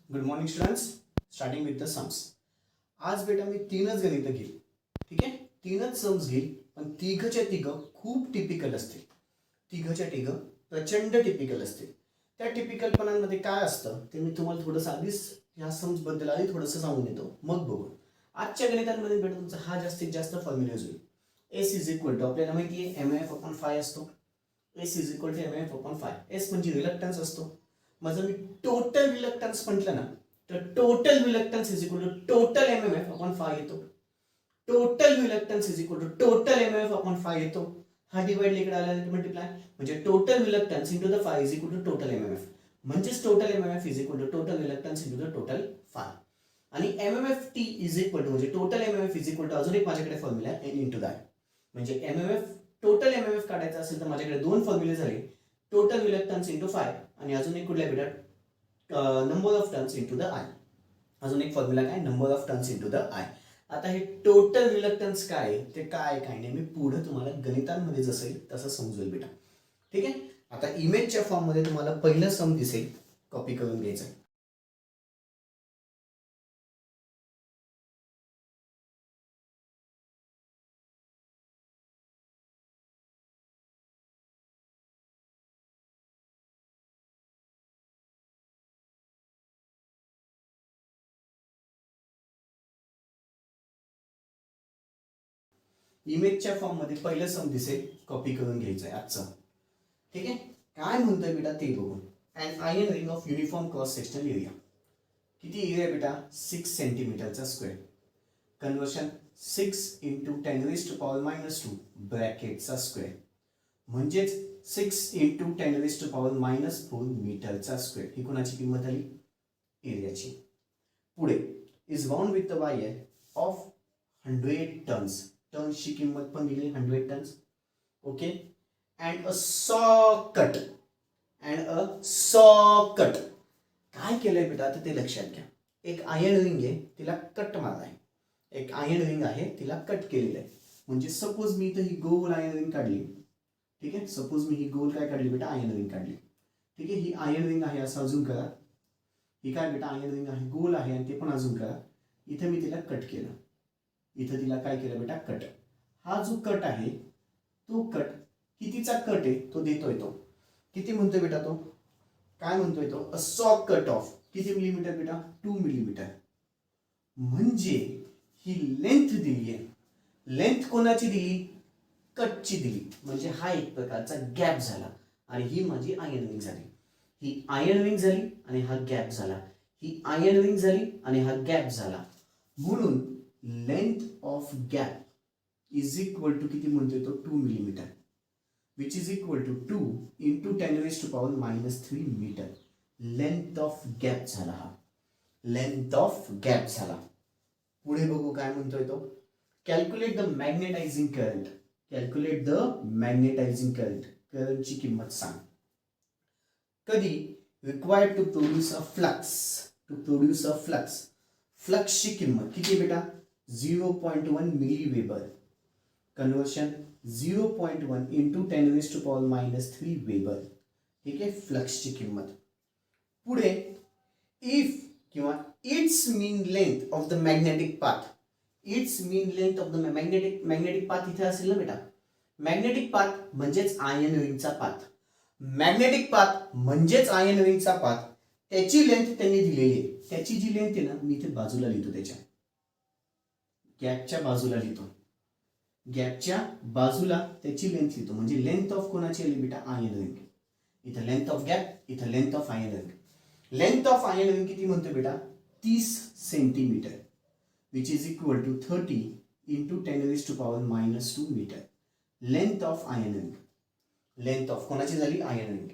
Good morning students. Starting with the sums. आज बेटा मी तीनच गणितं घेईल. ठीक आहे, तीनच सम्स घेईल, पण तिघच्या तिघ खूप टिपिकल असतील. तिघच्या तिघ प्रचंड टिपिकल असतील. त्या टिपिकलपणांमध्ये काय असतं ते मी तुम्हाला थोडंसं आधीच ह्या सम्स बद्दल आधी थोडंसं सांगून येतो, मग बघू. आजच्या गणितांमध्ये बेटा तुमचा हा जास्तीत जास्त फॉर्म्युला होईल. एस इज इक्वल टू आपल्याला माहिती आहे एम एफ अपॉन फाय असतो. S is equal to M F upon phi. S म्हणजे रिलक्टन्स असतो. माझं मी टोटल रिलक्टन्स म्हटलं ना, तर total reluctance is equal to total M M F upon phi येतो. Total reluctance is equal to total M M F upon phi येतो. हा डिवाइड इकडे आला मल्टिप्लाय, म्हणजे total reluctance into the phi is equal to total M M F. म्हणजेच total M M F is equal to total reluctance into the total phi. आणि M M F T is equal to म्हणजे total M M F is equal to अजून एक माझ्याकडे formula आहे N into that. म्हणजे M M F total M M F काढायचा असेल तर माझ्याकडे दोन फॉर्म्युले झाले, टोटल रिलक्टन्स इंटू फाय आणि अजून एक कुठल्या बेटा number of turns into the I. अजून एक फॉर्म्युला काय, number of turns into the I. आता हे टोटल रिलक्टन्स काय ते काय नाही मी पुढे तुम्हाला गणितांमध्ये जसं येईल तसं समजवेल बेटा. ठीक आहे. आता इमेजच्या फॉर्म मध्ये तुम्हाला पहिलं सम दिसेल, कॉपी करून घ्यायचं. इमेजच्या फॉर्म मध्ये पहिलं सम दिसेल, कॉपी करून घ्यायचं आहे आजचं. ठीक आहे. काय म्हणतोय बेटा ते बघून. And iron ring of uniform cross sectional area. किती एरिया बेटा, 6 सेंटीमीटरचा square. Conversion 6 into 10 raise to power minus 2 ब्रॅकेटचा स्क्वेअर, म्हणजेच 6 into 10 raise to power minus 4 मीटरचा स्क्वेअर. ही कोणाची किंमत आली, एरियाची. पुढे is bound with the wire of 100 turns. टन्सची किंमत पण दिली 100 turns. Okay. And a socket. काय केलंय बेटा तर ते लक्षात घ्या. एक आयर्न रिंग आहे, तिला कट मारला आहे. एक आयर्न रिंग आहे, तिला कट केलेलं आहे. म्हणजे सपोज मी इथं ही गोल आयर्न रिंग काढली. ठीक आहे. सपोज मी ही गोल काय काढली बेटा, आयर्न रिंग काढली. ठीक आहे. ही आयर्न रिंग आहे असं अजून करा. ही काय बेटा आयर्न रिंग आहे, गोल आहे आणि ते पण अजून करा. इथं मी तिला कट केलं. इथं तिला काय केलं बेटा, कट. हा जो कट आहे तो कट कितीचा कट आहे तो देतोय. तो किती म्हणतोय बेटा, तो काय म्हणतोय, तो अ सॉ कट ऑफ किती मिलीमीटर बेटा, 2 मिलीमीटर. म्हणजे ही लेंथ दिली आहे. लेंथ कोणाची दिली, कटची दिली. म्हणजे हा एक प्रकारचा गॅप झाला आणि ही माझी आयर्न रिंग झाली. ही आयर्न रिंग झाली आणि हा गॅप झाला. ही आयर्न रिंग झाली आणि हा गॅप झाला. म्हणून length of gap is equal to किती म्हणतोय तो, 2 millimetre. which is equal to 2 into 10 raised to power minus 3 meter. Length of gap झाला हा. लेंथ ऑफ गॅप झाला. पुढे बघू काय म्हणतोय तो. Calculate the magnetising current. Calculate the magnetising current. करंटची किंमत सांग. कधी, required to produce a flux. To produce a flux. फ्लक्सची किंमत किती बेटा, 0.1 milli weber. Conversion 0.1 into 10 raise to power minus 3 weber. ठीक आहे, फ्लक्सची किंमत. पुढे इफ किंवा it's mean length of the magnetic path. It's mean length of the magnetic path इथे असेल ना बेटा. मॅग्नेटिक पाथ म्हणजेच आयर्न रिंगचा पाथ. मॅग्नेटिक पाथ म्हणजेच आयर्न रिंगचा पाथ. त्याची लेंथ त्यांनी दिलेली आहे. त्याची जी लेंथ आहे ना, मी इथे बाजूला लिहितो, त्याच्या गॅपच्या बाजूला लिहितो. गॅपच्या बाजूला त्याची लेंथ लिहितो. म्हणजे लेंथ ऑफ कोणाची आली बेटा, आयर्न रिंग. इथं लेंथ ऑफ गॅप, इथं length of iron ring. Length of iron ring किती म्हणतो बेटा, 30 centimetre. Which is equal to 30 into 10 raise to power minus 2 metre. Length of iron ring. Length of कोणाची झाली, iron ring.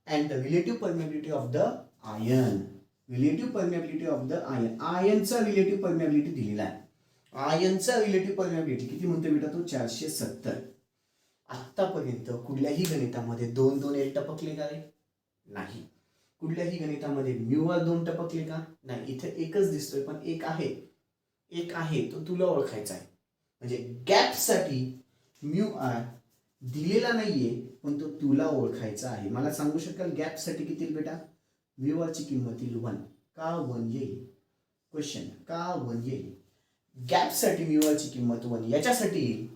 And the relative permeability of the iron. Relative permeability of the iron. आयर्नचा relative permeability दिलेला आहे. आयर्नचा relative permeability किती म्हणतो बेटा, तो 470. आतापर्यंत कुठल्याही गणितामध्ये 2 एक टपकले का रे, नाही. कुठल्याही गणितामध्ये म्यूवर 2 टपकले का, नाही. इथे एकच दिसतोय, पण एक आहे तो तुला ओळखायचा आहे. म्हणजे गॅप साठी म्यू आर दिलेला नाहीये, पण तो तुला ओळखायचा आहे. मला सांगू शकाल गॅप साठी किती बेटा, म्यू आर ची किंमत येईल 1. का 1 येईल? क्वेश्चन, का 1 येईल? गॅपसाठी म्यूआरची किंमत 1 याच्यासाठी येईल,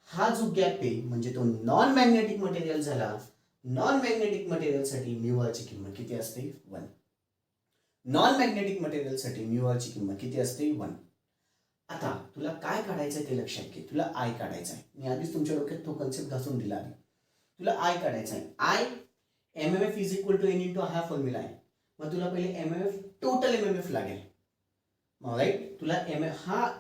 हा जो गॅप आहे म्हणजे तो नॉन मॅग्नेटिक मटेरियल झाला. नॉन मॅग्नेटिक मटेरियलसाठी म्यूआरची किंमत किती असते? 1. नॉन मॅग्नेटिक मटेरियलसाठी म्यूआरची किंमत किती असते? 1. आता तुला काय काढायचं आहे ते लक्षात घे. तुला आय काढायचा आहे. मी आधीच तुमच्या डोक्यात तो कन्सेप्ट घासून दिला आहे. तुला आय काढायचा आहे. I MMF is equal to N into हा फॉर्म्युला आहे. मग तुला पहिले MMF टोटल MMF लागेल. राईट, तुला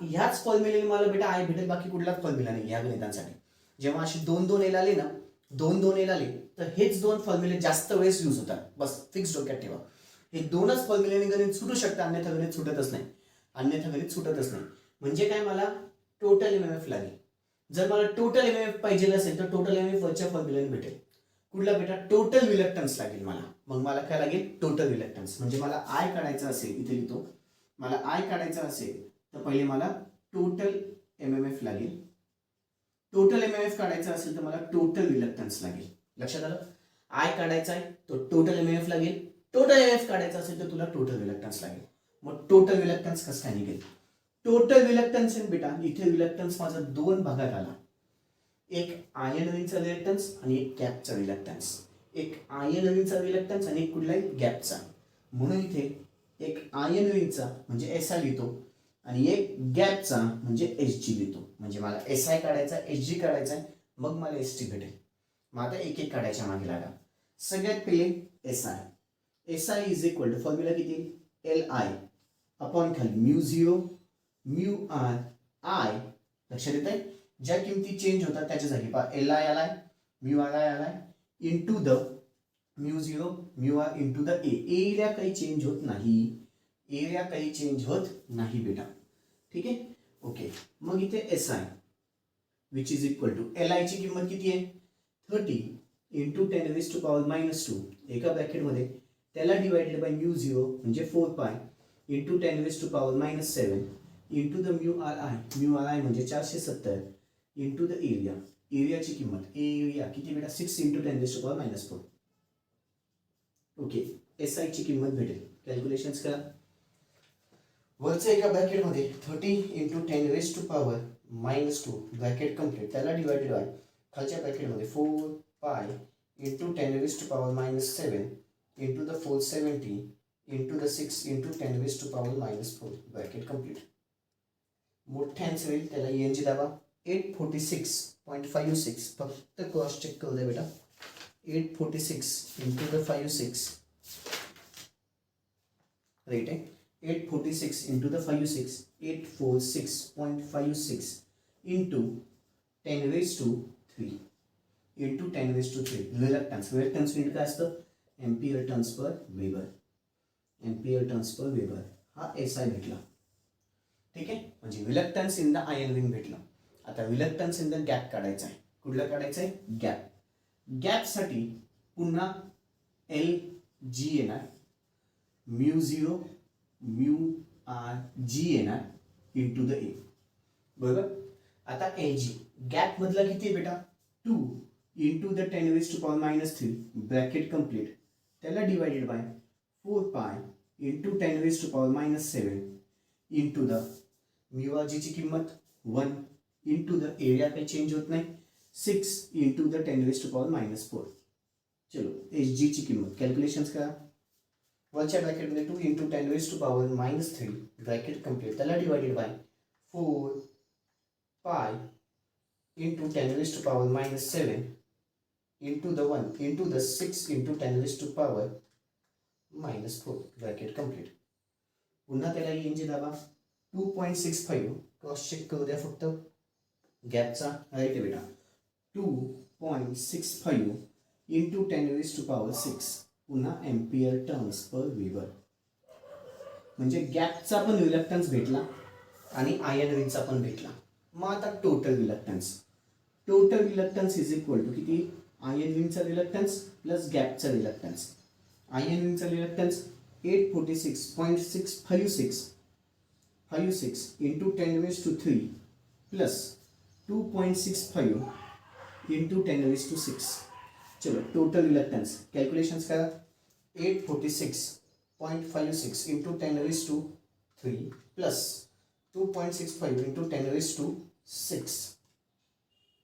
ह्याच फॉर्म्युलेने मला बेटा आय भेटेल, बाकी कुठलाच फॉर्म्युला नाही या गणितांसाठी. जेव्हा अशी 2-2 एल आले ना, 2-2 एल आले तर हेच 2 फॉर्म्युले जास्त वेळेस यूज होतात. बस फिक्स डोक्यात ठेवा. हे 2च फॉर्म्युलेने गणित सुटू शकतं, अन्यथा गणित सुटतच नाही. म्हणजे काय, मला टोटल MMF लागेल. जर मला टोटल MMF पाहिजे असेल तर टोटल MMF वरच्या फॉर्म्युलेने भेटेल. कुठला बेटा? टोटल रिलक्टन्स लागेल मला. मग मला काय लागेल? Total reluctance. म्हणजे मला आय काढायचा असेल, इथे लिहितो, मला आय काढायचा असेल तर पहिले मला टोटल MMF लागेल. टोटल MMF काढायचा असेल तर मला टोटल रिलक्टन्स लागेल. लक्षात आलं? आय काढायचा आहे तो टोटल MMF लागेल. टोटल MMF काढायचा असेल तर तुला टोटल रिलक्टन्स लागेल. मग टोटल रिलक्टन्स कसं काय निघेल? टोटल रिलक्टन्स बेटा, इथे रिलक्टन्स माझा 2 भागात आला. एक आयन रिंगचा रिलक्टन्स आणि एक गॅपचा रिलक्टन्स. एक आयन रिंगचा रिलक्टन्स आणि एक कुठलाही गॅपचा. म्हणून इथे एक आयन रिंगचा म्हणजे SI लिहितो आणि एक गॅपचा म्हणजे SG लिहितो. म्हणजे मला SI काढायचा, SG काढायचा, मग मला ST भेटेल. मग आता एक एक काढायच्या मागे लागा. सगळ्यात पहिले SI is equal to formula किती? LI अपॉन खाली म्यू0 म्यू आर आय. लक्षात येत आहे? ज्या किमती चेंज होतात त्याच्या जागी पहा, LI आलाय, म्यू आर आय आलाय, इंटू द म्यू0 mu R into the area काही चेंज होत नाही. एरिया काही चेंज होत नाही बेटा. ठीक आहे, ओके. मग इथे SI which is equal to LI ची किंमत किती आहे? 30 इंटू 10⁻⁻². एका ब्रॅकेटमध्ये त्याला डिवाइडेड बाय म्यू0 म्हणजे 4 pi into 10⁻⁻7 into the mu R I म्हणजे 470 इंटू द एरिया. एरियाची किंमत एरिया किती बेटा? 6 इंटू 10⁻⁻4. ओके, SI ची किंमत भेटेल. कॅल्क्युलेशन्स करा. वरच्या एका ब्रॅकेटमध्ये 30 इंटू 10⁻⁻² ब्रॅकेट कम्प्लीट, त्याला डिवाइडेड बाय खालच्या ब्रॅकेटमध्ये 4 pi into 10⁻⁻7 into the 470 into the 6 into 10⁻⁻4 bracket complete. मोठ्या आन्सर येईल, त्याला ENG दाबा. 846.56. फक्त क्रॉस चेक करू द्या बेटा. 846 इंटू द 56 राईट आहे. 846 into the 56 846.56 into 10⁻³ into 10⁻³ reluctance. Reluctance unit काय असतं? Ampere turns per weber. Ampere turns per weber हा SI भेटला. ठीक आहे, म्हणजे reluctance in the ion ring भेटला. आता रिलक्टन्स इन द गॅप काढायचा आहे. कुठला काढायचा आहे? गॅप. गॅपसाठी पुन्हा LG येणार, म्यू0 म्यू आर जी येणार इंटू द ए. बरोबर. आता LG गॅप मधला किती बेटा? 2 इंटू द 10⁻⁻³ ब्रॅकेट कम्प्लीट, त्याला divided by 4 pi into 10⁻⁻7 into the mu R G ची किंमत 1 इंटू द एरिया काही चेंज होत नाही 6 इंटू द 10⁻⁻4. चलो SG ची किंमत कॅल्क्युलेशन्स करा. वरच्या ब्रॅकेटमध्ये 2 इंटू 10⁻⁻³ ब्रॅकेट कम्प्लीट, त्याला divided by 4 pi into 10⁻⁻7 into the 1 into the 6 into 10⁻⁻4 bracket complete. पुन्हा त्याला ENG दाबा. 2.65 क्रॉस चेक करू द्या फक्त. गॅपचा राईट आहे बेटा. 2.65 इंटू 10⁻6 पुन्हा एम्पियर टर्न्स पर वेबर. म्हणजे गॅपचा पण रिलक्टन्स भेटला आणि आयन रिंगचा पण भेटला. मग आता total reluctance. Total reluctance is equal to किती? आयन रिंगचा रिलक्टन्स प्लस गॅपचा रिलक्टन्स. आयन रिंगचा रिलक्टन्स 846.56 इंटू 10⁻³ प्लस 2.65 इंटू 10⁻6. चलो टोटल रिलक्टन्स कॅल्क्युलेशन्स करा. 846 0.56 into 10 raised to 3 plus 2.65 into 10 raised to 6.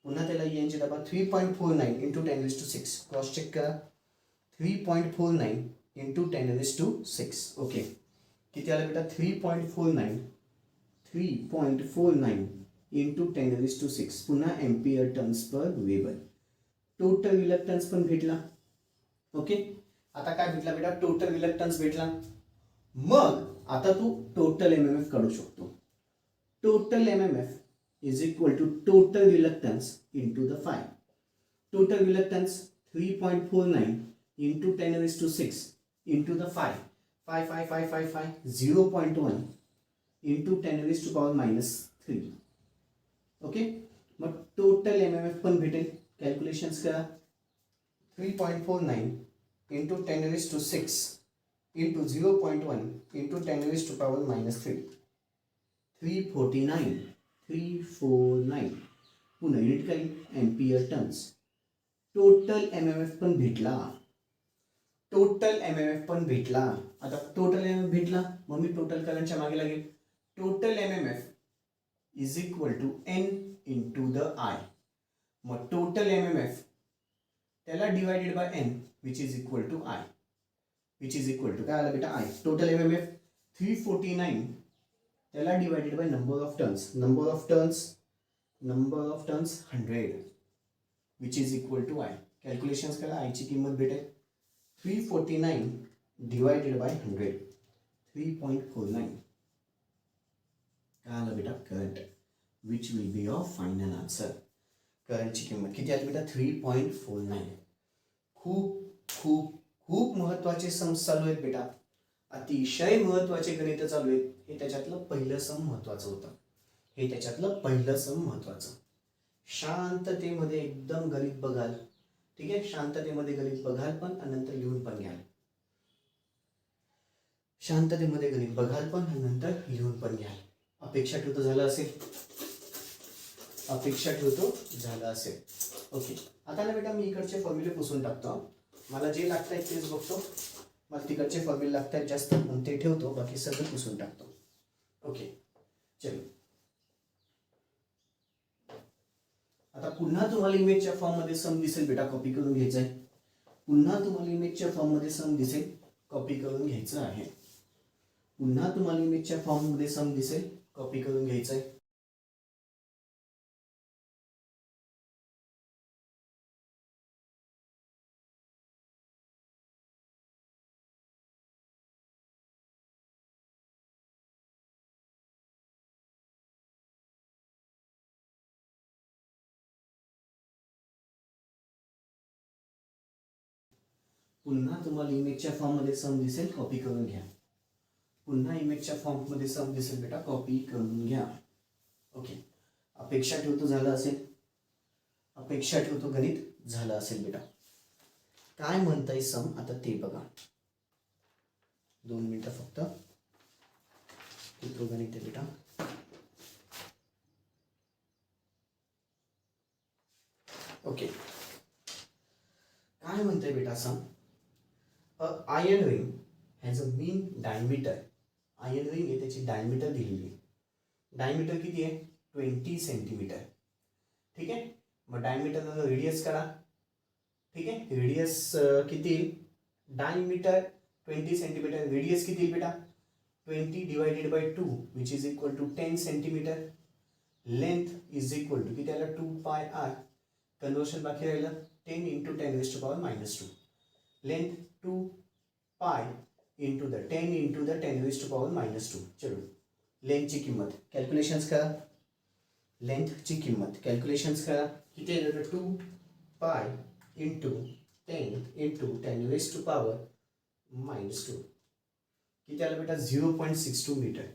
पुन्हा त्याला यांची डबा 3.49 into 10 raised to 6. Cross check करा. 3.49 into 10 raised to 6. ओके, किती आलं बेटा? 3.49 into 10 raised to 6. पुन्हा ampere turns per weber. Total reluctance पण भेटला. ओके, आता काय भेटला बेटा? टोटल रिलक्टन्स भेटला. मग आता तू टोटल एमएमएफ काढू शकतो. Total MMF is equal to total reluctance into the phi. Total reluctance 3.49 into 10 raised to 6 into the phi. Phi 0.1 into 10 raised to power minus 3. Okay, मग टोटल एमएमएफ पण भेटेल. Calculations करा. 3.49 into 10 raised to 6 into 0.1 into 10 raised to power minus 3. 349. पुन्हा unit काही ampere turns. Total MMF पण भेटला. आता total MMF भेटला, मग मी टोटल करंटच्या मागे लागेल. Total MMF is equal to N into the I. मग टोटल एमएमएफ त्याला divided by N which is equal to I. काय आलं बेटा? आय. टोटल एमएमएफ 349 त्याला divided by number of turns 100 which is equal to I. Calculations करा. आयची किंमत भेटेल 349 डिवायडेड बाय 100. 3.49. काय आलं बेटा? Current which will be your final answer. करंटची किंमत किती आली बेटा? 3.49. खूप महत्वाचे सम चालू आहेत बेटा. अतिशय महत्वाचे गणित चालू आहेत. हे त्याच्यातलं पहिलं सम महत्वाचं. शांततेमध्ये एकदम गणित बघाल. ठीक आहे, शांततेमध्ये गणित बघाल पण आणि नंतर लिहून पण घ्याल. अपेक्षा ठेवतो झालं असेल. ओके, आता ना बेटा मी इकडचे फॉर्म्युले पुसून टाकतो. मला जे लागत आहेत तेच बघतो. मला तिकडचे फॉर्म्युले लागत आहेत जास्त, मग ते ठेवतो, बाकी सगळं पुसून टाकतो. ओके, चलो. आता पुन्हा तुम्हाला इमेजच्या फॉर्म मध्ये सम दिसेल बेटा, कॉपी करून घ्यायचं आहे. पुन्हा तुम्हाला इमेजच्या फॉर्म मध्ये सम दिसेल, कॉपी करून घ्या. बेटा, कॉपी करून घ्या. ओके, अपेक्षा ठेवतो गणित झालं असेल बेटा. काय म्हणताय सम आता ते बघा. 2 मिनिटं फक्त. गणित आहे बेटा. ओके, काय म्हणताय बेटा some. Iron ring has a mean diameter. Iron ring आहे, त्याची डायमीटर दिलेली आहे. डायमीटर किती आहे? 20 सेंटीमीटर. ठीक आहे, मग डायमीटर रेडियस करा. ठीक आहे, रेडियस किती? डायमीटर 20 सेंटीमीटर, रेडियस किती बेटा? 20 divided by 2 which is equal to 10 centimetre. Length is equal to किती आलं? 2 पाय आर. कन्वर्शन बाकी राहिलं 10 into 10 raised to power minus 2. Length 2 pi into the 10 into the 10 raised to power minus 2. चलो, length ची किंमत कॅल्क्युलेशन्स करा. किती आहे? 2 pi into 10 into 10 raised to power minus 2. किती आलं बेटा? 0.62 मीटर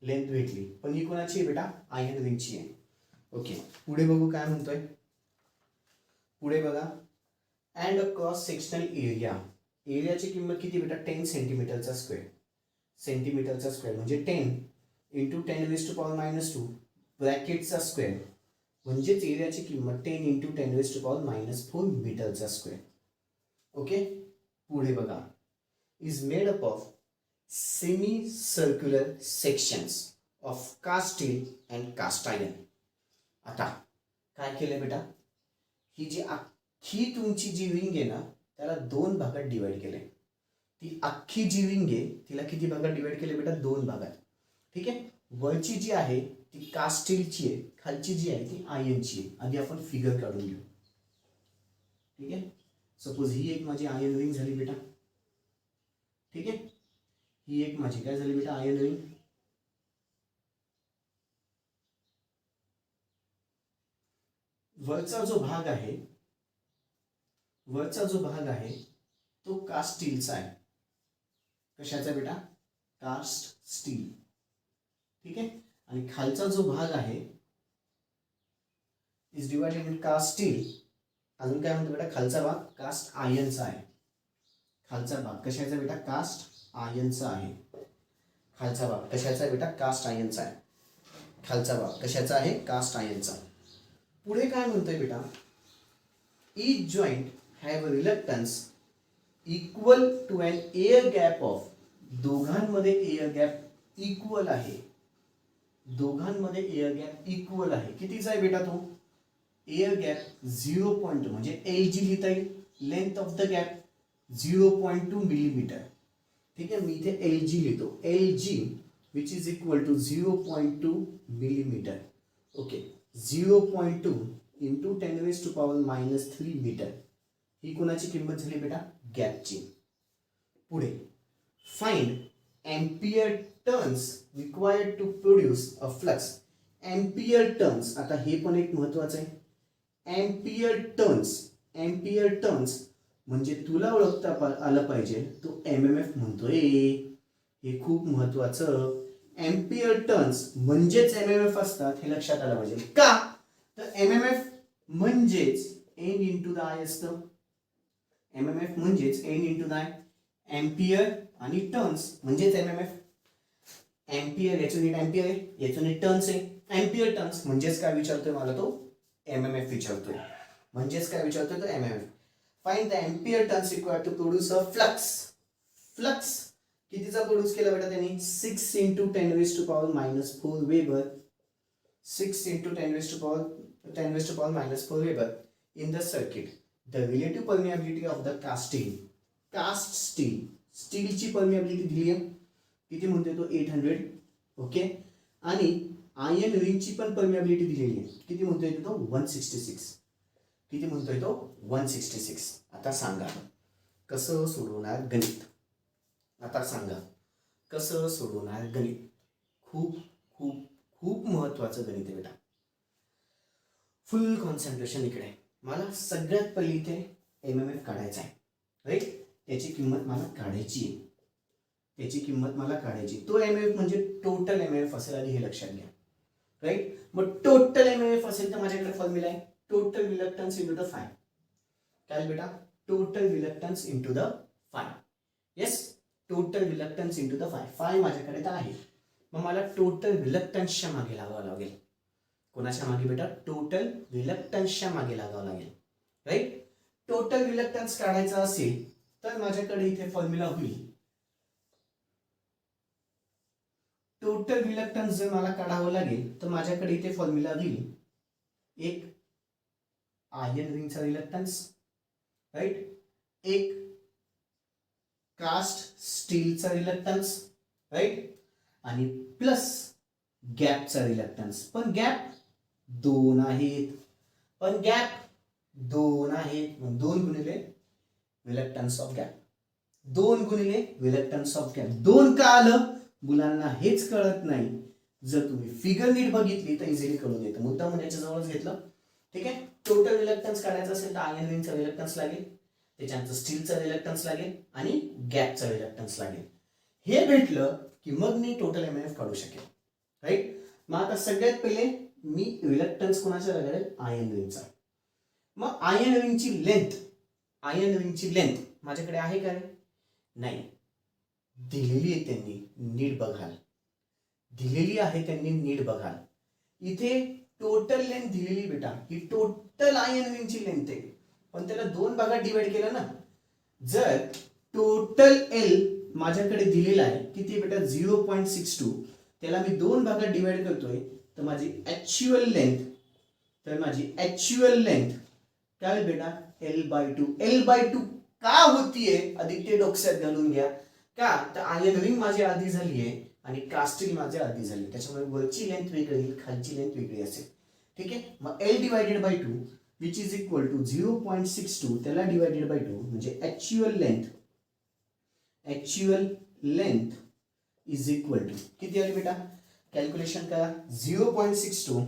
लेंथ भेटली. पण ही कोणाची आहे बेटा? आयर्न रिंगची आहे. ओके, पुढे बघू काय म्हणतोय. पुढे बघा. अँड अ क्रॉस सेक्शनल एरियाची किंमत किती बेटा? 10 सेंटीमीटरचा स्क्वेअर म्हणजे 10 into 10 raise to power minus 2 ब्रॅकेटचा स्क्वेअर म्हणजेच एरियाची किंमत 10 into 10 raise to power minus 4 मीटरचा स्क्वेअर. ओके, पुढे बघा. Is made up of semi circular sections of cast steel and cast iron. आता काय केलं बेटा, ही जी अख्खी तुमची जी विंग आहे ना त्याला 2 भागात डिवाइड केले. ती अख्खी जी विंग आहे तिला किती भागात डिवाइड केले बेटा, 2 भागात. ठीक आहे, वरची जी आहे ती कास्ट स्टीलची आहे, खालची जी आहे ती आयर्नची आहे. आधी आपण फिगर काढून घेऊ. ठीक आहे, सपोज ही एक माझी आयर्न रिंग झाली बेटा. ठीक आहे, ही एक माझी काय झाली बेटा, आयर्न रिंग. वरचा जो भाग आहे, वरचा जो भाग आहे तो कास्ट स्टीलचा आहे. कशाचा बेटा, कास्ट स्टील. ठीक आहे, आणि खालचा जो भाग आहे is divided in cast steel. अजून काय म्हणतो बेटा, खालचा भाग कास्ट आयर्नचा आहे. खालचा भाग कशाचा बेटा, कास्ट आयर्नचा आहे. खालचा भाग कशाचा आहे बेटा, कास्ट आयर्नचा आहे. खालचा भाग कशाचा आहे, कास्ट आयर्नचा. पुढे काय म्हणतोय बेटा, each joint have a reluctance equal to an air gap of, दोघांमध्ये एअर गॅप इक्वल आहे. दोघांमध्ये एअर गॅप इक्वल आहे. कितीचा आहे बेटा तो, एअर गॅप 0.2 म्हणजे LG लिहिता येईल. Length of the gap 0.2 millimetre. ठीक आहे, मी इथे LG लिहितो, LG which is equal to 0.2 millimetre. Okay, 0.2 into 10⁻³ metre. ही कोणाची किंमत झाली बेटा, गॅपची. पुढे find ampere turns required to produce a flux. Ampere turns, आता हे पण एक महत्वाचं आहे. एम्पियर टर्न्स, एम्पियर टर्न्स म्हणजे तुला ओळखता आलं पाहिजे तो MMF म्हणतोय. हे खूप महत्वाचं. एम्पियर टर्न्स म्हणजेच MMF असतात हे लक्षात आलं पाहिजे. का तर MMF म्हणजेच N इंटू द आय असतं. MMF म्हणजेच N into the I. Ampere आणि टर्न्स म्हणजेच MMF. एम्पियर याचं नीट एम्पियर आहे, याचं नीट टर्न्स आहे. एम्पियर टर्न्स म्हणजेच काय विचारतोय मला तो, MMF विचारतोय. म्हणजेच काय विचारतोय तो, MMF. Find the ampere turns required to produce a flux. Flux कितीचा प्रोड्यूस केला बेटा त्यांनी, 6 into 10⁻⁻⁴ weber. 6 into 10⁻⁻⁴ weber in the circuit. The relative permeability of the cast steel. Cast steel, स्टीलची परमिएबिलिटी दिली आहे किती म्हणतोय तो, 800. ओके, आणि आयर्न रिंगची पण परमिएबिलिटी दिलेली आहे किती म्हणतोय तो, 166. किती म्हणतोय तो, 166. आता सांगा कसं सोडवणार गणित. आता सांगा कसं सोडवणार गणित. खूप खूप खूप महत्वाचं गणित आहे बेटा. फुल कॉन्सन्ट्रेशन इकडे. मला सगळ्यात पहिले इथे MMF काढायचा आहे. राईट, त्याची किंमत मला काढायची आहे. त्याची किंमत मला काढायची. तो MMF म्हणजे टोटल MMF असेल आधी हे लक्षात घ्या. राईट, मग टोटल MMF असेल तर माझ्याकडे फॉर्म्युला आहे total reluctance into the five. काय बेटा, total reluctance into the five. Yes, total reluctance into the five. Five माझ्याकडे तर आहे, मग मला टोटल रिलक्टन्सच्या मागे लागावं लागेल. कोणाच्या मागे बेटा, टोटल रिलक्टन्सच्या मागे लागावं लागेल. राईट, टोटल रिलक्टन्स काढायचा असेल तर माझ्याकडे इथे फॉर्म्युला होईल. टोटल रिलक्टन्स जर मला काढावं लागेल तर माझ्याकडे इथे फॉर्म्युला होईल. एक आयर्न रिंगचा रिलक्टन्स, राईट, एक कास्ट स्टीलचा रिलक्टन्स, राईट, आणि प्लस गॅपचा रिलक्टन्स. पण गॅप 2 आहेत, पण गॅप 2 आहेत. मग 2 गुणिले रिलक्टन्स ऑफ गॅप, 2 गुणिले रिलक्टन्स ऑफ गॅप. 2 का आलं मुलांना हेच कळत नाही. जर तुम्ही फिगर नीट बघितली तर इझिली कळून येतं. मुद्दा म्हणून याच्या जवळच घेतलं. ठीक आहे, टोटल रिलक्टन्स काढायचं असेल तर आयर्न रिंगचा रिलक्टन्स लागेल, त्याच्यानंतर स्टीलचा रिलक्टन्स लागेल आणि गॅपचा रिलक्टन्स लागेल. हे भेटलं की मग मी टोटल MMF काढू शकेल. राईट, मग आता सगळ्यात पहिले मी रिलक्टन्स कोणाचा लागेल, आयर्न रिंगचा. मग आयर्न रिंगची लेंथ, आयर्न रिंगची लेंथ माझ्याकडे आहे का नाही, दिलेली आहे त्यांनी, नीट बघाल. दिलेली आहे त्यांनी, नीट बघाल. इथे टोटल लेंथ दिलेली बेटा, ही टोटल आयर्न रिंगची लेंथ आहे, पण त्याला 2 भागात डिवाइड केलं ना. जर टोटल L माझ्याकडे दिलेला आहे किती बेटा 0.62, त्याला मी दोन भागात डिवाइड करतोय, तर माझी ॲक्च्युअल लेंथ काय होईल बेटा L/2. L/2 का होतीये आदित्य डोक्यात घालून घ्या. का तर आयर्न रिंग माझी अर्धी झाली आहे आणि कास्टिंग माझी अर्धी झाली, त्याच्यामुळे वरची लेंथ वेगळी खालची लेंथ वेगळी असेल. ठीक आहे, मग L/2 which is equal to 0.62 त्याला डिवायडेड बाय 2 म्हणजे actual length is equal to किती आली बेटा, कॅल्क्युलेशन करा. 0.62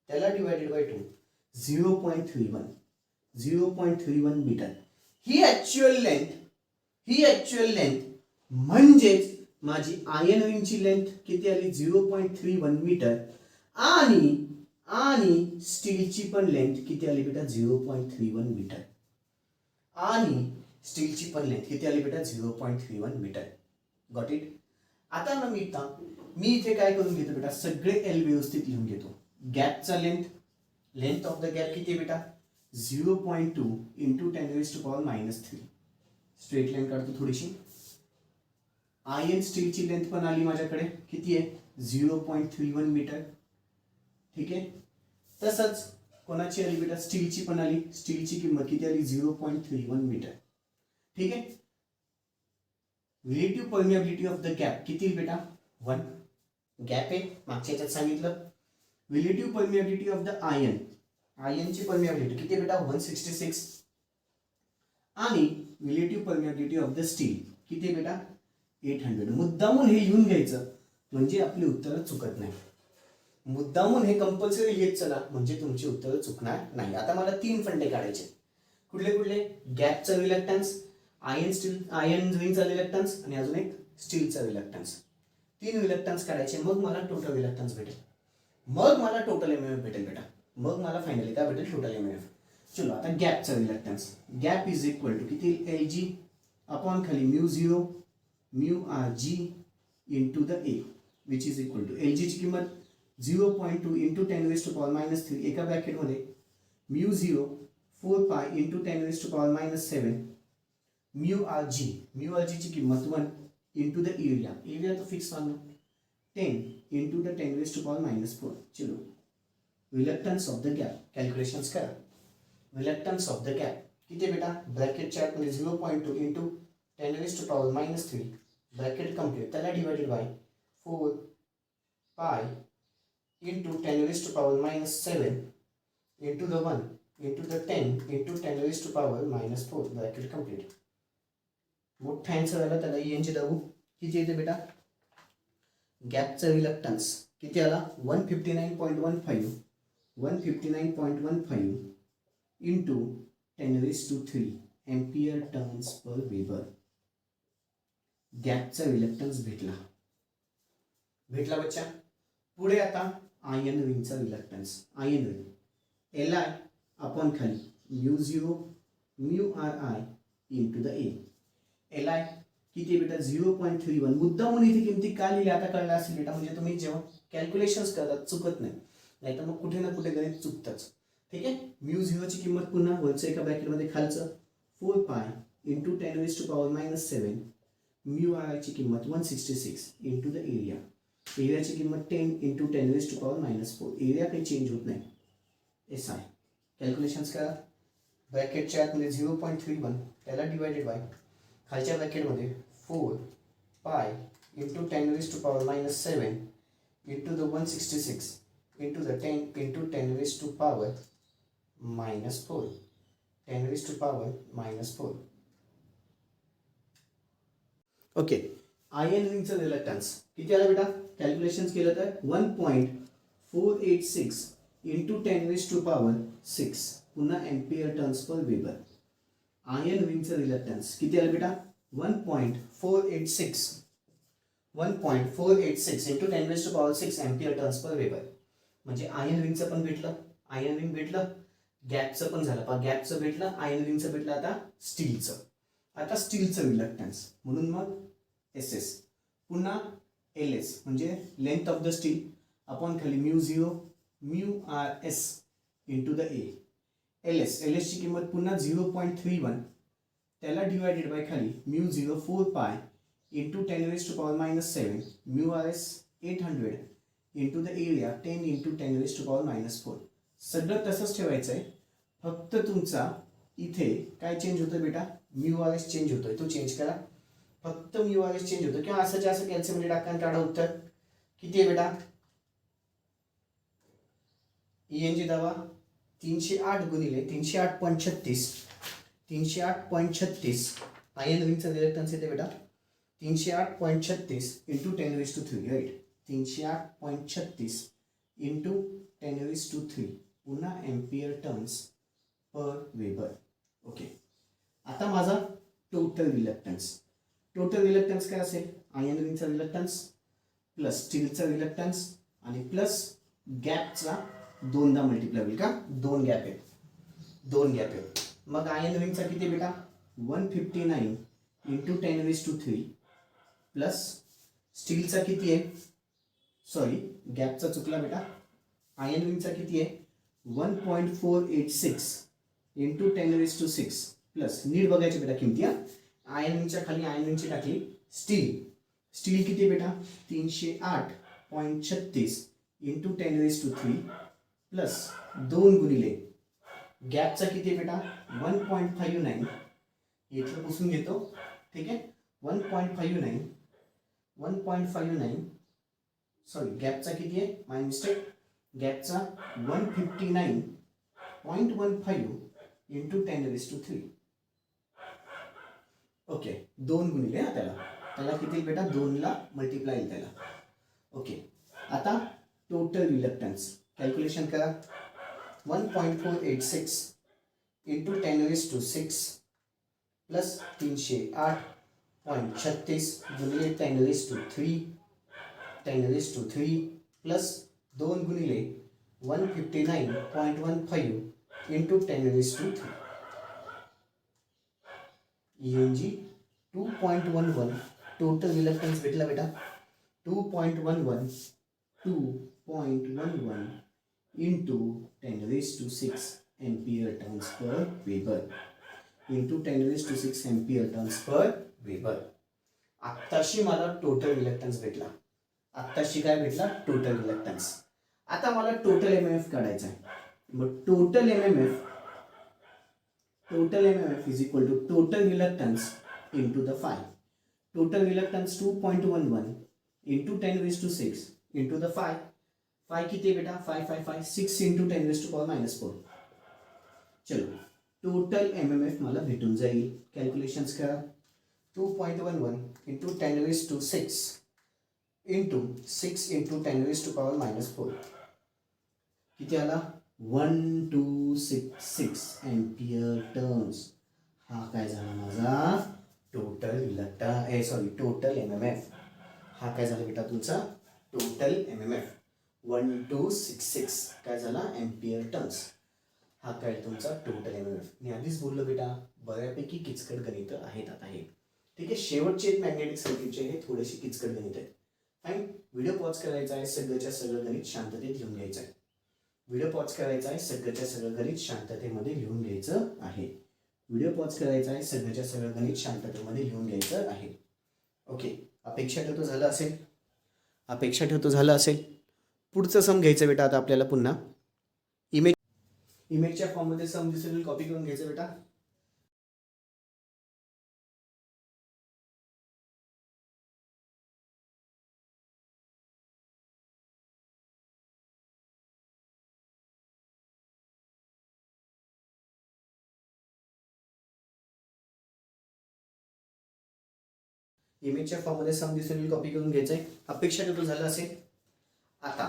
त्याला डिवायडेड बाय 2 0.31 मीटर. ही ॲक्च्युअल लेंथ म्हणजेच माझी आयर्न रिंगची लेंथ किती आली 0.31 मीटर आणि स्टीलची पण लेंथ किती आली बेटा 0.31 मीटर आणि स्टीलची पण लेंथ किती आली बेटा 0.31 मीटर. Got it. आता ना मी इथे काय करून घेतो बेटा, सगळे एल व्यवस्थित लिहून घेतो. गॅपचा लेंथ ऑफ द गॅप किती बेटा 0.2 इंटू 10⁻³ स्ट्रेट लाईन काढतो थोडीशी. आयर्न स्टीलची लेंथ पण आली माझ्याकडे किती आहे 0.31 मीटर. ठीक आहे, तसंच कोणाची आली बेटा स्टीलची पण आली, स्टीलची किंमत किती आली 0.31 मीटर. ठीक आहे, relative permeability of the gap किती बेटा 1. गॅप आहे मागच्या याच्यात सांगितलं. रिलेटिव्ह परमिएबिलिटी ऑफ द आयर्नची परमिएबिलिटी किती बेटा 166 आणि relative permeability of the steel किती बेटा 800. मुद्दामून हे लिहून घ्यायचं म्हणजे आपली उत्तरं चुकत नाही. मुद्दामून हे कंपल्सरी लिहित चला म्हणजे तुमची उत्तरं चुकणार नाही. आता मला 3 फंडे काढायचे. कुठले गॅपचा रिलक्टन्स, आयर्न रिंगचा रिलक्टन्स आणि अजून एक स्टीलचा रिलक्टन्स. 3 रिलक्टन्स काढायचे, मग मला टोटल रिलक्टन्स भेटेल, मग मला टोटल एमएफ भेटेल बेटा, मग मला फायनली काय भेटेल टोटल एमएफ. चलो आता गॅपचा reluctance. Gap is equal to किती LG अपॉन खाली μ0 μRg into the A which is equal to LG ची किंमत 0.2 इंटू 10⁻³ एका ब्रॅकेटमध्ये μ0 4 पाय इंटू 10⁻⁷ μRg ची किंमत 1 इंटू द एरिया तो फिक्स मानना 10 इंटू द 10⁻⁴. चलो reluctance of the gap calculations करा. रिलक्टन्स ऑफ द गॅप किती बेटा ब्रॅकेटच्या आतमध्ये 0.2 इंटू 10⁻⁻³ ब्रॅकेट कम्प्लीट त्याला divided by 4 pi into 10⁻⁷ into the 1 into the 10 into 10⁻⁴ bracket complete. मोठा आन्सर आला त्याला ENG दाबू. किती येते बेटा गॅपचा रिलक्टन्स किती आला 159.15 into 10⁻³ ampere turns per weber. गॅपचा रिलक्टन्स भेटला बच्चा. पुढे आता आयर्न रिंगचा reluctance. Iron ring Li upon खाली μ0 μRi into the A. Li किती बेटा 0.31. मुद्दामून इथे किमती का लिहिल्या आता कळलं असेल बेटा, म्हणजे तुम्ही जेव्हा कॅल्क्युलेशन्स करतात चुकत नाही तर मग कुठे ना कुठे गणित चुकतच. ठीक आहे, μ0 ची किंमत पुन्हा वरचं एका ब्रॅकेटमध्ये खालचं 4 पाय इंटू 10⁻⁷ μRi ची किंमत 166 इंटू द एरियाची किंमत 10 इंटू 10⁻⁴. एरिया काही चेंज होत नाही. SI कॅल्क्युलेशन्स करा. ब्रॅकेटच्या आतमध्ये 0.31 त्याला डिवायडेड बाय खालच्या ब्रॅकेटमध्ये 4 pi into 10⁻⁷ into the 166 into the 10 into 10⁻⁻⁴. 10⁻⁻⁴. Okay, iron रिंगचं रिलक्टन्स किती आलं बेटा कॅल्क्युलेशन्स केलं तर 1.486 इंटू 10⁻⁶ पुन्हा ampere turns per weber. Iron रिंगचं रिलक्टन्स किती आलं बेटा 1.486 into 10⁻⁶ ampere turns per weber. म्हणजे आयर्न रिंगचं पण भेटलं, आयर्न रिंग भेटलं, गॅपचं पण झालं, गॅपचं भेटलं, आयर्न रिंगचं भेटलं. आता स्टीलचं रिलक्टन्स म्हणून मग SS पुन्हा LS म्हणजे length of the steel upon खाली μ0 μRs into the A. LS ची किंमत पुन्हा 0.31 त्याला डिवायडेड बाय खाली μ0 4 पाय into 10 raised to power minus 7 mu RS 800 into the area 10 into 10 raised to power minus 4. सगळं तसंच ठेवायचं आहे, फक्त तुमचा इथे काय चेंज होतोय बेटा, म्यू आर एस चेंज होतोय, तो चेंज करा. फक्त म्यू आर एस चेंज होतो किंवा असं जास्त कॅल्शियम टाका आणि काढा उत्तर. किती आहे बेटा, ईएनजी दावा 308 गुणिले 308.36 308.36 आयन रिंगचा रिलक्टन्स येते बेटा 308.36 into 10 raised to 3 right. 308.36 into 10 raised to 3 पुन्हा ampere turns per weber. Okay, आता माझा टोटल रिलक्टन्स काय असेल, आयन रिंगचा रिलक्टन्स प्लस स्टीलचा रिलक्टन्स आणि प्लस गॅपचा दोनदा मल्टिप्लाय होईल का, दोन गॅप आहेत. मग आयन रिंगचा किती बेटा 159 इंटू 10 raised to 3 प्लस स्टीलचा किती आहे, सॉरी गॅपचा चुकला बेटा, आयन रिंगचा किती आहे 1.486 इंटू 10 raised to 6 प्लस नीट बघायची बेटा किमती. आयन रिंगच्या खाली आयन रिंगची टाकली, स्टील किती बेटा 308.36 इंटू 10 raised to 3 प्लस 2 गुणिले गॅपचा किती बेटा 1.59 इथलं पुसून घेतो, ठीक आहे 1.59 सॉरी गॅपचा किती आहे, माय मिस्टेक, गॅपचा 159.15 इंटू 10 raised to 3. ओके, 2 गुणिले त्याला किती बेटा 2 ला मल्टिप्लाय येईल त्याला. ओके, आता टोटल रिलक्टन्स कॅल्क्युलेशन करा. 1.486 इंटू 10 raised to 6 प्लस 308.36 गुणिले 10 raised to 3 प्लस 2 गुणिले 159.15 into 10 raised to 3. ENG 2.11 total reluctance भेटला बेटा 2.11 into 10 raised to 6 ampere turns per weber into 10 raised to 6 ampere turns per weber. आत्ताशी मला total reluctance भेटला, काय भेटला टोटल रिलक्टन्स. आता मला टोटल एमएमएफ काढायचा आहे. मग total MMF is equal to total reluctance into the phi. Total reluctance 2.11 into 10 raised to 6 into the phi किती है बेटा 5 6 into 10 raised to power minus 4. चलो टोटल एमएमएफ मला भेटून जाईल. कॅल्क्युलेशन्स करा. 2.11 into 10 raised to 6 into 6 into 10 raised to power minus 4 किती आला 1266 एम्पियर टर्न्स. हा काय झाला माझा टोटल टोटल एमएमएफ. हा काय झाला बेटा तुमचा टोटल एमएमएफ 1266 काय झाला एम्पियर टर्न्स. हा काय तुमचा टोटल एमएमएफ. मी आधीच बोललो बेटा बऱ्यापैकी किचकट गणित आहेत आता हे, ठीक आहे. शेवटचे मॅग्नेटिक सर्किटचे हे थोडेसे किचकट गणित आहेत. फाईन. व्हिडिओ पॉज करायचा आहे, सगळं गणित शांततेत लिहून घ्यायचं आहे. सगळं गणित शांततेमध्ये लिहून घ्यायचं आहे. ओके, अपेक्षा ठेवतो झालं असेल. पुढचं सम घ्यायचं बेटा. आता आपल्याला पुन्हा इमेजच्या फॉर्ममध्ये सम दिसेल, कॉपी करून घ्यायचं बेटा. इमेजच्या फॉर्ममध्ये सम दिसेल, कॉपी करून घ्यायचंय. अपेक्षा ठेवतो झालं असेल. आता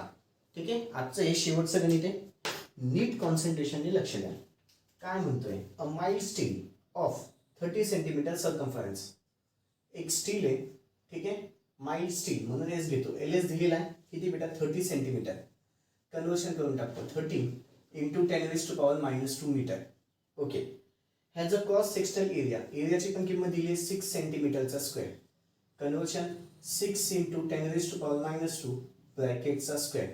ठीक आहे, आजचं हे शेवटचं गणित आहे. नीट कॉन्सन्ट्रेशनने लक्ष द्या. काय म्हणतोय, a mild steel of 30 centimetre circumference. एक स्टील आहे, ठीक आहे, माइल्ड स्टील म्हणून एस घेतो. एल एस दिलेला आहे किती बेटा 30 सेंटीमीटर. कन्वर्शन करून टाकतो 30 into 10 raised to power minus 2 मीटर. ओके, ह्याचा क्रॉस सेक्शनल एरियाची पण किंमत दिली आहे 6 सेंटीमीटरचा square. Conversion 6 into 10 raised to power minus 2 ब्रॅकेटचा square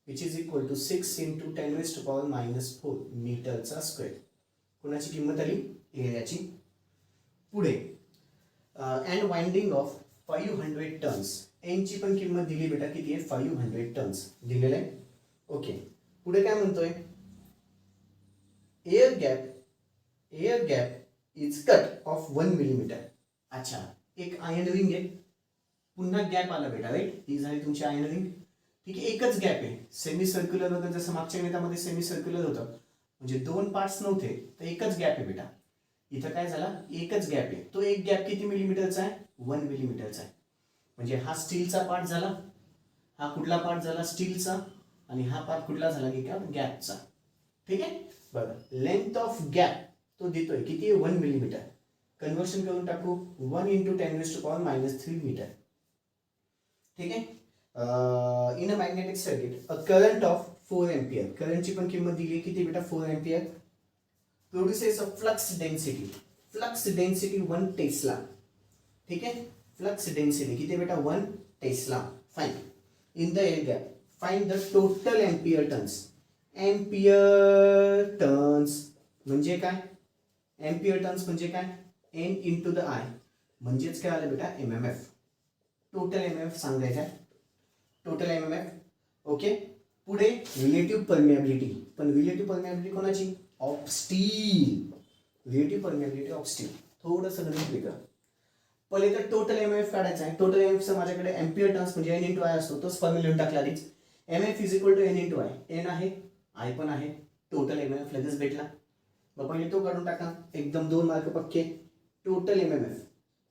which is equal to 6 into 10 raised to power minus 4 मीटरचा स्क्वेअर. कोणाची किंमत आली एरियाची. पुढे and winding of 500 turns. N ची पण किंमत दिली बेटा, किती आहे? 500 टन्स दिलेलं आहे. ओके, पुढे काय म्हणतोय? Air gap is cut off 1 millimetre. अच्छा, एक आयर्न रिंग आहे, पुन्हा गॅप आला बेटा, राईट? ही झाली तुमची आयर्न रिंग. ठीक आहे, एकच गॅप आहे. सेमी सर्क्युलर होतं, जसं मागच्या गणितामध्ये सेमी सर्क्युलर होतं, म्हणजे 2 पार्ट्स नव्हते, तर एकच गॅप आहे बेटा. इथं काय झाला? एकच गॅप आहे. तो एक गॅप किती मिलीमीटरचा आहे? 1 मिलीमीटरचा आहे. म्हणजे हा स्टीलचा पार्ट झाला, हा कुठला पार्ट झाला? स्टीलचा, आणि हा पार्ट कुठला झाला? की का? गॅपचा. ठीक आहे, बघा लेंथ ऑफ गॅप तो देतोय किती? 1 मिलीमीटर. कन्वर्शन करून टाकू, 1 × 10⁻³ मीटर. ठीक आहे. In a magnetic circuit a current of 4 ampere. करंटची पण किंमत दिली किती बेटा? 4 ampere. Produces a flux density. Flux density 1 Tesla. ठीक आहे, फ्लक्स डेन्सिटी किती बेटा? 1 Tesla. Fine. In the air gap find the total ampere turns. Ampere turns म्हणजे काय? एम्पियर टर्न्स म्हणजे काय? एन इंटू द आय, म्हणजेच काय आलं बेटा? एमएमएफ. टोटल एमएमएफ सांगायचं आहे, टोटल एमएमएफ. ओके, पुढे रिलेटिव्ह परमिएबिलिटी. पण रिलेटिव्ह परमिएबिलिटी कोणाची? Of steel. Relative permeability of steel. थोडंसं गणित वेगळं. पहिले तर टोटल एमएमएफ काढायचा आहे. टोटल एमएमएफचा माझ्याकडे एम्पियर टर्न्स म्हणजे एन इंटू आय असतो, तोच फॉर्म्युला लिहून टाकला आधीच. MF is equal to N into I. N आहे, आय पण आहे, टोटल एमएमएफ लगेच भेटला. मग पहिले तो काढून टाका, एकदम 2 मार्क पक्के. Total MMF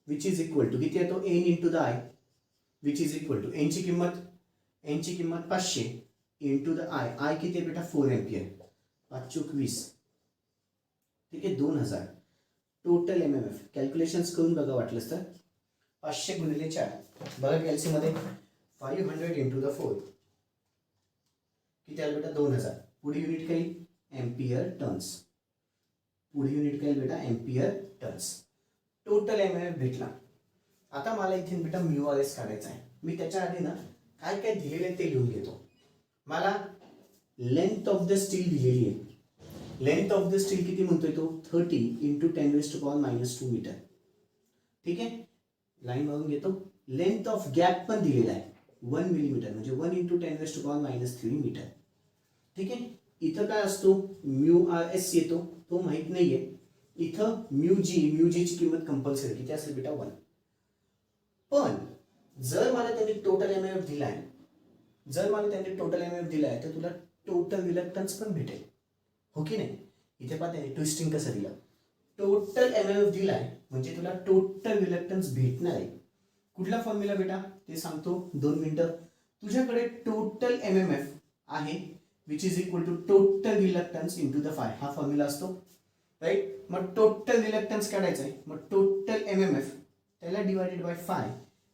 which is equal to किती आहे? तो N into the I, which is equal to एनची किंमत 500 इंटू द आय. आय किती आहे बेटा? 4 एम्पियर. 5 चूक 20. ठीक आहे, 2000. टोटल एमएमएफ कॅल्क्युलेशन्स करून बघा वाटलंच तर. 500 गुणिले 4 बघा कॅल्सीमध्ये. 500 इंटू द 4 किती आलं बेटा? 2000. पुढे युनिट काही? Ampere turns. पुढे युनिट काय बेटा? Ampere turns. टोटल एमएमएफ भेटला. आता मला इथे बेटा म्यू आर एस काढायचा आहे. मी त्याच्या आधी ना काय काय दिलेले ते लिहून घेतो. मला लेंथ ऑफ द स्टील दिलेली आहे. लेंथ ऑफ द स्टील किती म्हणतोय तो? 30 × 10⁻² मीटर. ठीक आहे, लाईन मारून घेतो. लेंथ ऑफ गॅप पण दिलेला आहे 1 मिलीमीटर, म्हणजे 1 × 10⁻³ मीटर. ठीक आहे, इथं काय असतो? म्यू आर एस येतो, तो माहित नाहीये. इथं म्यू जी ची किंमत कंपल्सरी किती असेल बेटा? 1. पण जर मला त्यांनी टोटल एमएमएफ दिलाय, तर तुला टोटल रिलक्टन्स पण भेटेल, हो की नाही? इथे पाहता ट्विस्टिंग कसं दिलं. टोटल एमएमएफ दिलाय म्हणजे तुला टोटल रिलक्टन्स भेटणार आहे. कुठला फॉर्म्युला बेटा ते सांगतो, 2 मिनिटं. तुझ्याकडे टोटल एमएमएफ आहे which is equal to total reluctance into the phi. हा फॉर्म्युला असतो, राईट? मग टोटल रिलक्टन्स काढायचं आहे, मग टोटल एमएमएफ त्याला divided by phi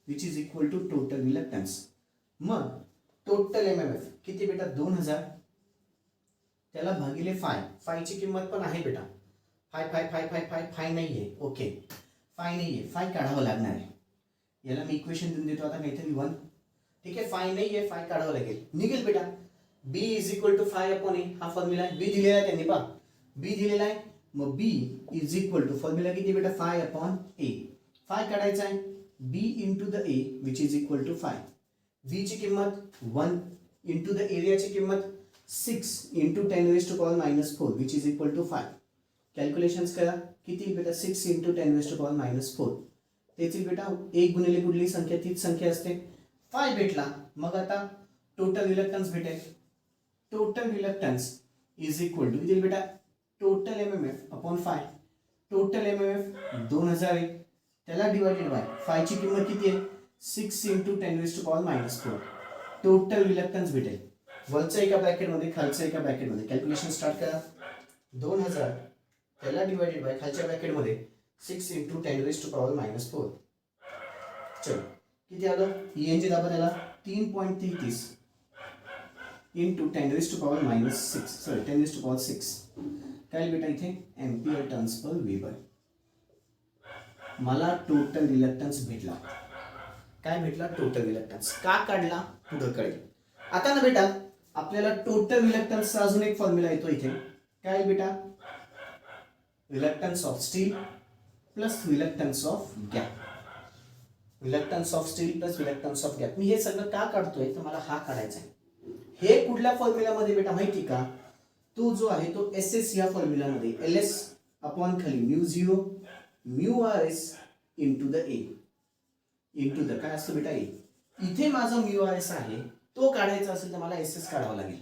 which is equal to total reluctance. मग टोटल एमएमएफ किती बेटा? 2000. त्याला भागिले फाय. फायची किंमत पण आहे बेटा. फाय नाहीये. ओके, फाय नाहीये, फाय काढावं लागणार आहे. याला मी इक्वेशन देऊन देतो आता काहीतरी 1. ठीक आहे, फाय नाहीये, फाय काढावं लागेल. निघेल बेटा बी इज इक्वल टू 5/a. हा फॉर्म्युला आहे. बी दिलेला आहे त्यांनी, पहा बी दिलेला आहे. मग B is equal to formula किती बेटा? 5/a. फाय काढायचा आहे, B into the A which is equal to 5. B ची किंमत 1 इंटू द एरियाची किंमत 6 into 10⁻⁻⁴ which is equal to 5. Calculations करा, किती बेटा? 6 इंटू 10⁻⁻⁴. त्याची बेटा 1 गुणिले कुठली संख्या तीच संख्या असते. 5 भेटला. मग आता टोटल रिलक्टन्स भेटेल. Total reluctance is equal to किती बेटा? Total MMF upon 5. Total MMF 2000 आहे, त्याला डिवायडेड बाय 5 ची किंमत किती आहे? 6 इंटू 10⁻⁴. टोटल रिलक्टन्स भेटेल. वरच्या एका ब्रॅकेटमध्ये, खालच्या एका ब्रॅकेटमध्ये. कॅल्क्युलेशन स्टार्ट करा. 2000 त्याला डिवायडेड बाय खालच्या ब्रॅकेटमध्ये 6 इंटू 10⁻⁴. चलो किती आलं? ईएनजी दाबा त्याला 3.33 इंटू 10⁻⁶. काय बेटा इथे? Ampere turns per weber. मला टोटल रिलक्टन्स भेटला. काय भेटला? Total reluctance. का काढला पुढे कळेल. आता ना बेटा आपल्याला टोटल रिलक्टन्सचा अजून एक फॉर्म्युला येतो इथे. काय बेटा? Reluctance of steel plus reluctance of gap. Reluctance of steel plus reluctance of gap. मी हे सगळं का काढतोय तर मला हा काढायचा आहे. हे कुठल्या फॉर्म्युलामध्ये बेटा माहिती का? तो जो आहे तो एस एस या फॉर्म्युलामध्ये एल एस अपॉन खाली mu zero mu R S into the A into the काय असतं बेटा ए. इथे माझा म्यू आर एस आहे तो काढायचा असेल तर मला एस एस काढावा लागेल.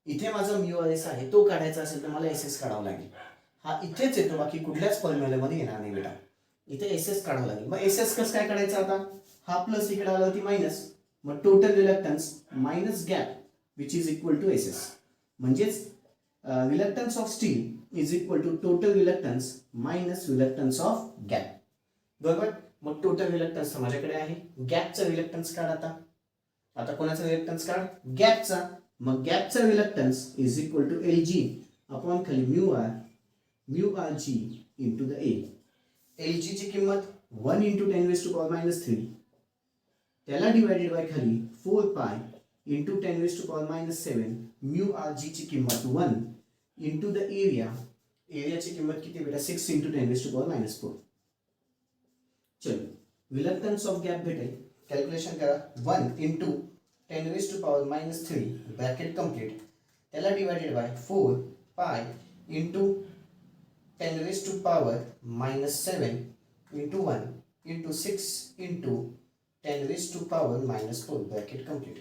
इथे माझा म्यू आर एस आहे तो काढायचा असेल तर मला एस एस काढावा लागेल. हा इथेच येतो, बाकी कुठल्याच फॉर्म्युल्यामध्ये येणार नाही बेटा. इथे एस एस काढावं लागेल. मग एस एस कसं काय काढायचं आता? हा प्लस इकडे आला होती मायनस, मग total reluctance minus gap which is equal to S S. म्हणजेच reluctance of steel is equal to total reluctance minus reluctance of gap. बरोबर. मग टोटल रिलक्टन्स माझ्याकडे आहे, गॅपचा रिलक्टन्स काढ आता. आता कोणाचा रिलक्टन्स काढ? गॅपचा. मग गॅपचा reluctance is equal to L G upon खाली mu R G into the A. L G ची किंमत 1 इंटू 10⁻³ त्याला डिवायडेड बाय खाली 4 pi into 10⁻⁷. Mu R G ची किंमत 1 इंटू द एरिया. एरियाची किंमत किती बेटा? 6 इंटू 10⁻⁴. चलो रिलक्टन्स ऑफ गॅप भेटेल. कॅल्क्युलेशन करा. 1 इंटू 10⁻³ ब्रॅकेट कम्प्लीट त्याला divided by 4 pi into 10⁻⁻7 into 1 into 6 into 10⁻⁻4 bracket complete.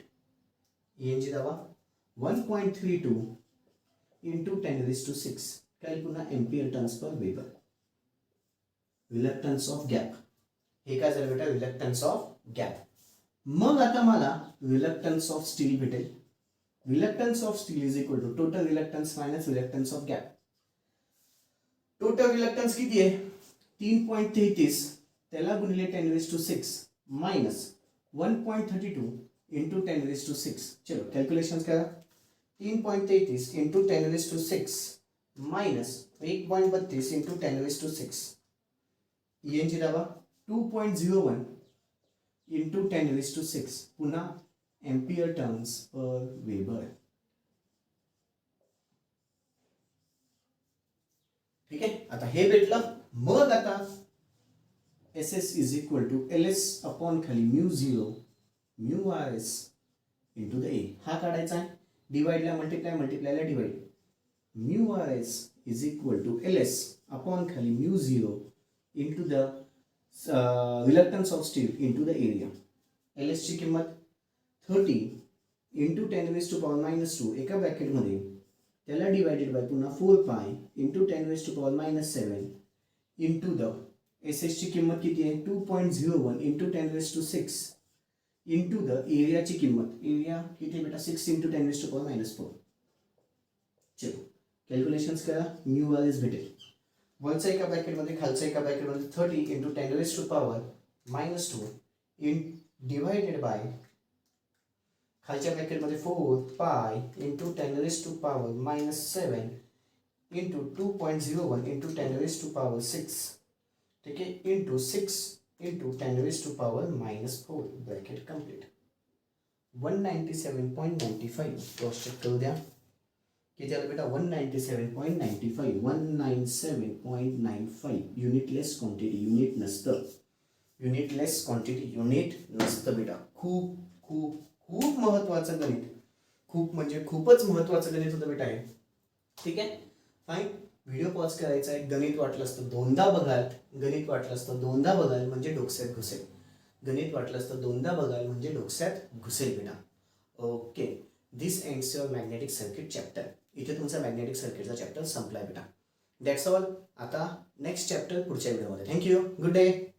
ENG दावा 1.32 इंटू 10⁻⁶. काय पुन्हा ampere turns per weber. Reluctance of gap. हे काय झालं बेटा? Reluctance of gap. मग आता मला रिलक्टन्स ऑफ स्टील भेटेल. Reluctance of steel is equal to total reluctance minus reluctance of gap. Total reluctance किती आहे? 3.33 त्याला गुणिले 10⁻⁶ मायनस 1.32 इंटू 10⁻⁶. चलो कॅल्क्युलेशन करा. 3.33 इंटू 10⁻⁶ मायनस 1.32 इंटू 10⁻⁶. ENG दाबा 2.01 इंटू 10⁻⁶. पुन्हा एम्पियर टर्न्स पर वेबर. ठीक आहे. आता हे भेटलं. मग आता S S is equal to L S upon खाली mu zero mu R S into the A. हा काढायचा आहे. डिवाइडला मल्टिप्लायला divide. Mu R S is equal to L S upon खाली mu zero into the reluctance of steel into the area. L S ची किंमत 30 into 10⁻⁻² एका ब्रॅकेटमध्ये त्याला डिवायडेड बाय पुन्हा 4 pi into 10⁻⁻7 into the S S ची किंमत किती आहे? 2.01 इंटू 10⁻⁶ इंटू द एरियाची किंमत. एरिया किती बेटा? 6 इंटू 10⁻⁴. चलो कॅल्क्युलेशन्स करा. म्यू आर एस भेटेल. वरचा एका ब्रॅकेटमध्ये खालचा एका ब्रॅकेटमध्ये 30 इंटू 10⁻⁻² इन डिवायडेड बाय खालच्या ब्रॅकेटमध्ये 4 पाय इंटू 10⁻⁻7 इंटू 2.01 इंटू 10⁻⁶. ठीक आहे. Into 6 into 10⁻⁻4 bracket complete. 197.95 cross check करू द्या. किती आलं बेटा? 197.95. 197.95 युनिटलेस क्वांटिटी. युनिट नसतं. युनिटलेस क्वांटिटी. युनिट नसतं बेटा. खूप खूप खूप महत्वाचं गणित. खूप म्हणजे खूपच महत्वाचं गणित होतं बेटा हे. ठीक आहे. फाईन. व्हिडिओ पॉज करायचा आहे. गणित वाटलं असतं दोनदा बघाल. गणित वाटलं असतं दोनदा बघाल म्हणजे डोक्यात घुसेल. गणित वाटलं असतं दोनदा बघाल म्हणजे डोक्यात घुसेल बेटा. Okay. This ends your magnetic circuit chapter. इथे तुमचा मॅग्नेटिक सर्किटचा चॅप्टर संपलाय बेटा. That's all. आता नेक्स्ट चॅप्टर पुढच्या व्हिडिओमध्ये. थँक्यू. Good day.